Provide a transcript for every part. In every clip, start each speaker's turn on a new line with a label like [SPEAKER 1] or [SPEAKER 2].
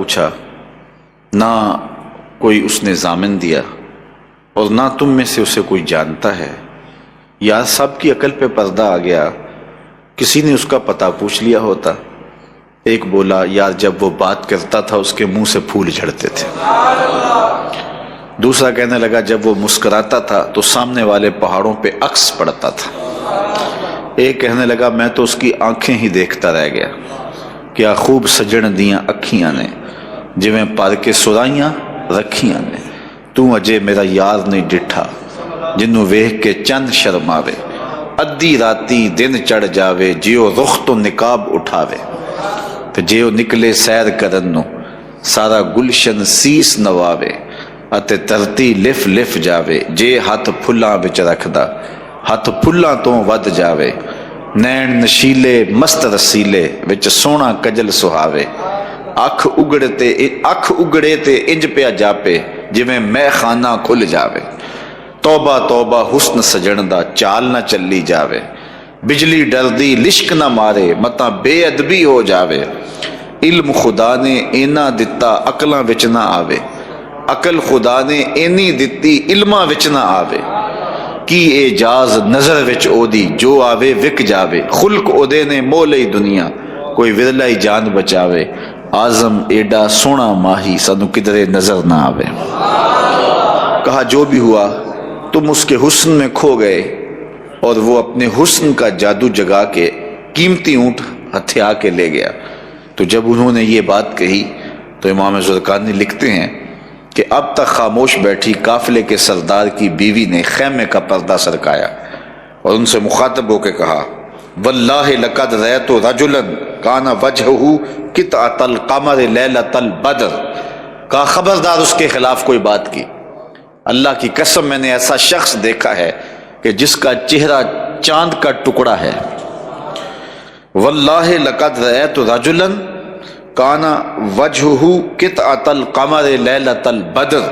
[SPEAKER 1] پوچھا، نہ کوئی اس نے ضامن دیا اور نہ تم میں سے اسے کوئی جانتا ہے۔ یار سب کی عقل پہ پردہ آ گیا، کسی نے اس کا پتہ پوچھ لیا ہوتا۔ ایک بولا، یار جب وہ بات کرتا تھا اس کے منہ سے پھول جھڑتے تھے۔ دوسرا کہنے لگا، جب وہ مسکراتا تھا تو سامنے والے پہاڑوں پہ عکس پڑتا تھا۔ ایک کہنے لگا، میں تو اس کی آنکھیں ہی دیکھتا رہ گیا، کیا خوب سجن دیاں اکھیاں نے، جویں پر کے سرائیاں رکھیاں نے، تو اجے میرا یار نہیں ڈٹھا، جنوں ویکھ کے چند شرماوے، ادھی راتی دن چڑھ جاوے، جیو رخ تو نقاب اٹھاوے، تے جیو نکلے سیر کرن نو سارا گلشن سیس نواوے، اتے ترتی لف لف جاوے، جے ہاتھ پھلاں وچ رکھدا ہاتھ پھلاں تو ود جاوے، نین نشیلے مست رسیلے وچ سونا کجل سہاوے، اکھ اگڑے تے انج پیا جاپے، جویں میں خانہ کھل جاوے، توبہ توبہ حسن سجن دا چال نہ چلی جاوے، بجلی ڈردی لشک نہ مارے، متاں بے ادبی ہو جاوے، علم خدا نے اینا دتا عقلاں وچ نہ آوے، عقل خدا نے اینی دتی علماں وچ نہ آوے، کی اعجاز نظر وچ او دی جو آوے وک جاوے، خلق او دے نے مولئی دنیا کوئی ورلائی جان بچاوے، آزم ایڈا سونا ماہی سانو کدرے نظر نہ آوے۔ کہا جو بھی ہوا تم اس کے حسن میں کھو گئے، اور وہ اپنے حسن کا جادو جگا کے قیمتی اونٹ ہتھیا کے لے گیا۔ تو جب انہوں نے یہ بات کہی تو امام زرقانی لکھتے ہیں کہ اب تک خاموش بیٹھی قافلے کے سردار کی بیوی نے خیمے کا پردہ سرکایا اور ان سے مخاطب ہو کے کہا، واللہ لقد رأیت رجلا کان وجہہ قطعۃ القمر لیلۃ البدر، کہا خبردار اس کے خلاف کوئی بات کی، اللہ کی قسم میں نے ایسا شخص دیکھا ہے کہ جس کا چہرہ چاند کا ٹکڑا ہے۔ واللہ لقد رأیت رجلا کان وجہہ قطعۃ القمر لیلۃ البدر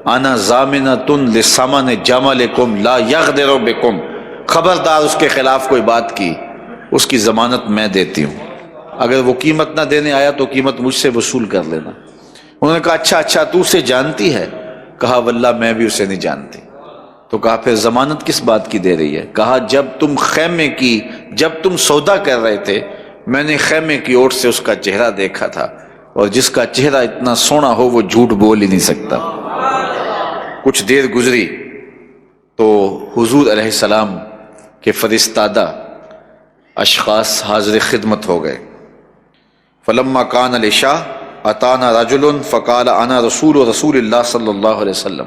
[SPEAKER 1] انا ضامنۃ لثمن جملکم لا یغدر بکم، خبردار اس کے خلاف کوئی بات کی، اس کی ضمانت میں دیتی ہوں، اگر وہ قیمت نہ دینے آیا تو قیمت مجھ سے وصول کر لینا۔ انہوں نے کہا اچھا تو اسے جانتی ہے؟ کہا واللہ میں بھی اسے نہیں جانتی۔ تو کہا پھر ضمانت کس بات کی دے رہی ہے؟ کہا جب تم سودا کر رہے تھے میں نے خیمے کی اوٹ سے اس کا چہرہ دیکھا تھا، اور جس کا چہرہ اتنا سونا ہو وہ جھوٹ بول ہی نہیں سکتا۔ کچھ دیر گزری تو حضور علیہ السلام کے فرستادہ اشخاص حاضر خدمت ہو گئے۔ فلما کان العشاء اتانا رجل فقال انا رسول اللہ صلی اللہ علیہ وسلم،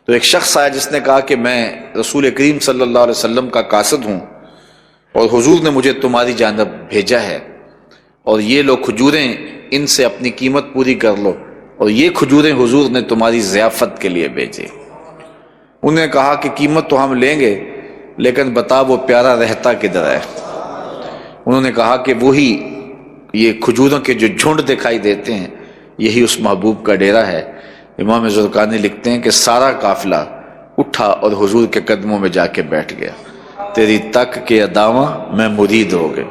[SPEAKER 1] تو ایک شخص آیا جس نے کہا کہ میں رسول کریم صلی اللہ علیہ وسلم کا قاصد ہوں، اور حضور نے مجھے تمہاری جانب بھیجا ہے، اور یہ لو کھجوریں، ان سے اپنی قیمت پوری کر لو، اور یہ کھجوریں حضور نے تمہاری ضیافت کے لیے بھیجے۔ انہوں نے کہا کہ قیمت تو ہم لیں گے، لیکن بتا وہ پیارا رہتا کدھر ہے؟ انہوں نے کہا کہ وہی یہ کھجوروں کے جو جھنڈ دکھائی دیتے ہیں یہی اس محبوب کا ڈیرا ہے۔ امام زرقانی لکھتے ہیں کہ سارا قافلہ اٹھا اور حضور کے قدموں میں جا کے بیٹھ گیا، تیری تک کے اداواں میں مرید ہو گئے۔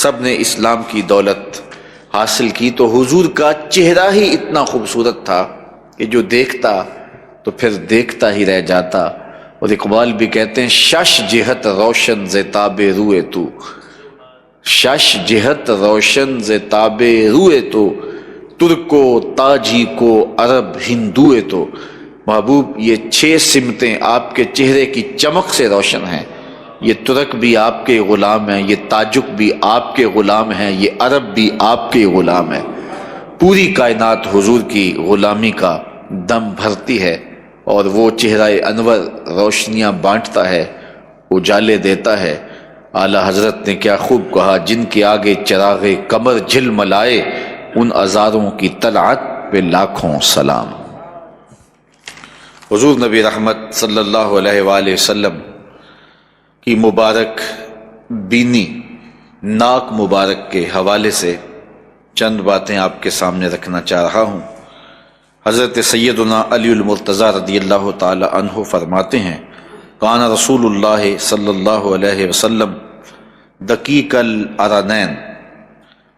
[SPEAKER 1] سب نے اسلام کی دولت حاصل کی، تو حضور کا چہرہ ہی اتنا خوبصورت تھا کہ جو دیکھتا تو پھر دیکھتا ہی رہ جاتا۔ اور اقبال بھی کہتے ہیں شش جہت روشن زتاب روئے تو، شش جہت روشن زتاب روئے تو، ترکو تاجی کو عرب ہندوئے تو، محبوب یہ 6 سمتیں آپ کے چہرے کی چمک سے روشن ہیں، یہ ترک بھی آپ کے غلام ہیں، یہ تاجک بھی آپ کے غلام ہیں، یہ عرب بھی آپ کے غلام ہیں۔ پوری کائنات حضور کی غلامی کا دم بھرتی ہے، اور وہ چہرہ انور روشنیاں بانٹتا ہے، اجالے دیتا ہے۔ اعلی حضرت نے کیا خوب کہا، جن کے آگے چراغ قمر جھل ملائے، ان ہزاروں کی طلعت پہ لاکھوں سلام۔ حضور نبی رحمت صلی اللہ علیہ وآلہ وسلم کی مبارک بینی، ناک مبارک کے حوالے سے چند باتیں آپ کے سامنے رکھنا چاہ رہا ہوں۔ حضرت سیدنا علی المرتضی رضی اللہ تعالی عنہ فرماتے ہیں، کان رسول اللہ صلی اللہ علیہ وسلم دقیق الارنین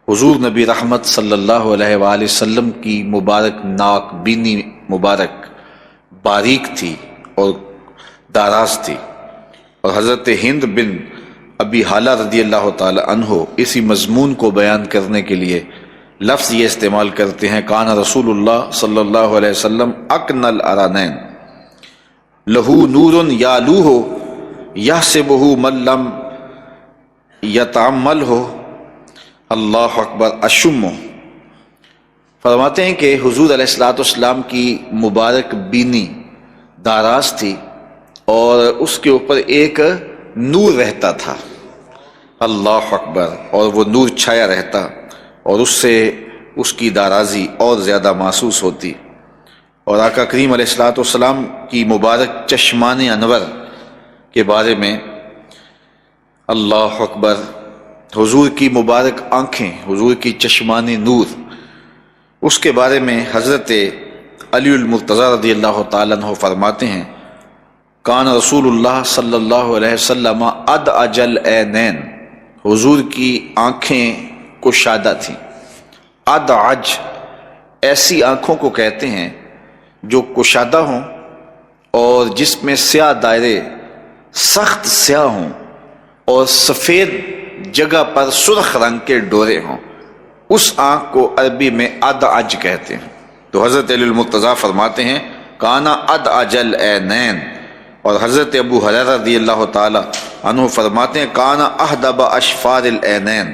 [SPEAKER 1] حضور نبی رحمت صلی اللہ علیہ وآلہ وسلم کی مبارک ناک بینی مبارک باریک تھی اور داراز تھی، اور حضرت ہند بن ابی حالہ رضی اللہ تعالی عنہ اسی مضمون کو بیان کرنے کے لیے لفظ یہ استعمال کرتے ہیں، کان رسول اللہ صلی اللہ علیہ وسلم اکن الارانین لہو نور یالوہ یحسبہ من لم یتعمل ہو اللہ اکبر اشم۔ فرماتے ہیں کہ حضور علیہ الصلوۃ والسلام کی مبارک بینی داراز تھی اور اس کے اوپر ایک نور رہتا تھا، اللہ اکبر، اور وہ نور چھایا رہتا اور اس سے اس کی دارازی اور زیادہ محسوس ہوتی۔ اور آقا کریم علیہ الصلوۃ والسلام کی مبارک چشمان انور کے بارے میں اللہ اکبر، حضور کی مبارک آنکھیں، حضور کی چشمان نور، اس کے بارے میں حضرت علی المرتضیٰ رضی اللہ تعالیٰ عنہ فرماتے ہیں، کان رسول اللہ صلی اللہ علیہ وسلم ادعج العینین، حضور کی آنکھیں کشادہ تھیں۔ ادعج ایسی آنکھوں کو کہتے ہیں جو کشادہ ہوں اور جس میں سیاہ دائرے سخت سیاہ ہوں اور سفید جگہ پر سرخ رنگ کے ڈورے ہوں، اس آنکھ کو عربی میں ادعج کہتے ہیں۔ تو حضرت علی المرتضیٰ فرماتے ہیں کانا ادعج العینین، اور حضرت ابو ہریرہ رضی اللہ تعالی عنہ فرماتے ہیں کانا احدب اشفار العینین،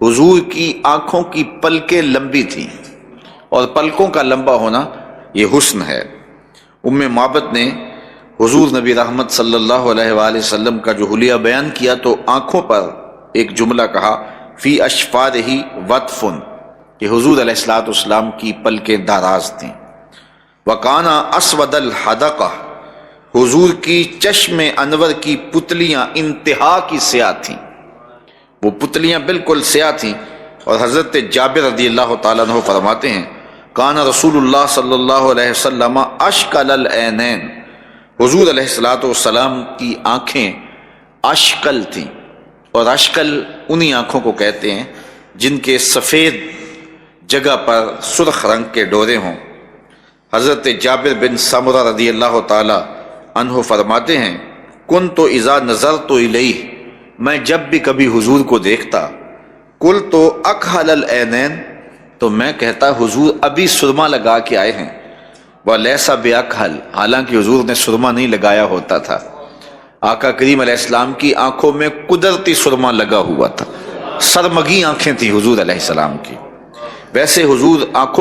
[SPEAKER 1] حضور کی آنکھوں کی پلکیں لمبی تھیں، اور پلکوں کا لمبا ہونا یہ حسن ہے۔ ام معبد نے حضور نبی رحمت صلی اللہ علیہ وآلہ وسلم کا جو حلیہ بیان کیا تو آنکھوں پر ایک جملہ کہا فی اشفارہ وطف، کہ حضور علیہ الصلوۃ والسلام کی پلکیں داراز تھیں۔ وکانا اسود الحدقہ، حضور کی چشم انور کی پتلیاں انتہا کی سیاہ تھیں، وہ پتلیاں بالکل سیاہ تھیں۔ اور حضرت جابر رضی اللہ تعالیٰ عنہ فرماتے ہیں کان رسول اللہ صلی اللہ علیہ وسلم اشکل العینین، حضور علیہ الصلوۃ والسلام کی آنکھیں اشکل تھیں، اور اشکل انہی آنکھوں کو کہتے ہیں جن کے سفید جگہ پر سرخ رنگ کے ڈورے ہوں۔ حضرت جابر بن سمرہ رضی اللہ تعالی عنہ فرماتے ہیں کنت اذا نظرت الیہ، میں جب بھی کبھی حضور کو دیکھتا قلت اکحل العینین، تو میں کہتا حضور ابھی سرما لگا کے آئے ہیں، ولیس باکحل، حالانکہ حضور نے سرما نہیں لگایا ہوتا تھا۔ آقا کریم علیہ السلام کی آنکھوں میں قدرتی سرما لگا ہوا تھا، سرمگی آنکھیں تھیں حضور علیہ السلام کی۔ ویسے حضور آنکھوں